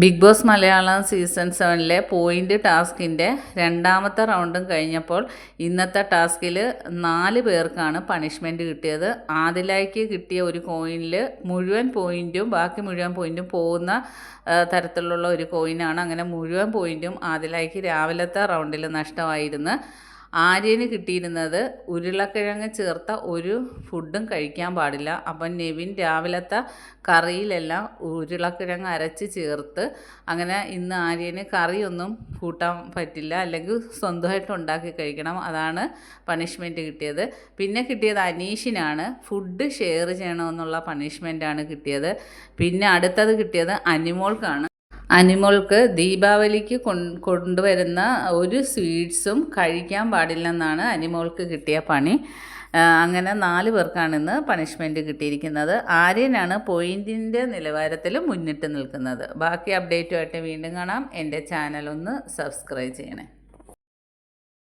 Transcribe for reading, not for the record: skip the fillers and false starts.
Big Boss Malayalam season 7 point ടാസ്കിൻ്റെ രണ്ടാമത്തെ റൗണ്ടും കഴിഞ്ഞപ്പോൾ ഇന്നത്തെ ടാസ്കിൽ 4 പേർക്കാണ് പണിഷ്മെൻറ്റ് കിട്ടിയത്. ആദിലായ്ക്ക് കിട്ടിയ ഒരു കോയിനിൽ മുഴുവൻ പോയിൻറ്റും ബാക്കി മുഴുവൻ പോയിൻറ്റും പോകുന്ന തരത്തിലുള്ള ഒരു കോയിനാണ്. അങ്ങനെ മുഴുവൻ പോയിൻറ്റും ആദിലായ്ക്ക് രാവിലത്തെ റൗണ്ടിൽ നഷ്ടമായിരുന്നു. ആര്യന് കിട്ടിയിരുന്നത് ഉരുളക്കിഴങ്ങ് ചേർത്ത ഒരു ഫുഡും കഴിക്കാൻ പാടില്ല. അപ്പം നെവിൻ രാവിലത്തെ കറിയിലെല്ലാം ഉരുളക്കിഴങ്ങ് അരച്ച് ചേർത്ത്, അങ്ങനെ ഇന്ന് ആര്യന് കറിയൊന്നും കൂട്ടാൻ പറ്റില്ല, അല്ലെങ്കിൽ സ്വന്തമായിട്ട് ഉണ്ടാക്കി കഴിക്കണം. അതാണ് പണിഷ്മെൻറ്റ് കിട്ടിയത്. പിന്നെ കിട്ടിയത് അനീഷിനാണ്. ഫുഡ് ഷെയർ ചെയ്യണമെന്നുള്ള പണിഷ്മെൻറ്റാണ് കിട്ടിയത്. പിന്നെ അടുത്തത് കിട്ടിയത് അനിമോൾക്കാണ്. അനിമോൾക്ക് ദീപാവലിക്ക് കൊണ്ടുവരുന്ന ഒരു സ്വീറ്റ്സും കഴിക്കാൻ പാടില്ലെന്നാണ് അനിമോൾക്ക് കിട്ടിയ പണി. അങ്ങനെ 4 പേർക്കാണ് ഇന്ന് പണിഷ്മെൻറ്റ് കിട്ടിയിരിക്കുന്നത്. ആര്യനാണ് പോയിൻറ്റിൻ്റെ നിലവാരത്തിൽ മുന്നിട്ട് നിൽക്കുന്നത്. ബാക്കി അപ്ഡേറ്റുമായിട്ട് വീണ്ടും കാണാം. എൻ്റെ ചാനൽ ഒന്ന് സബ്സ്ക്രൈബ് ചെയ്യണേ.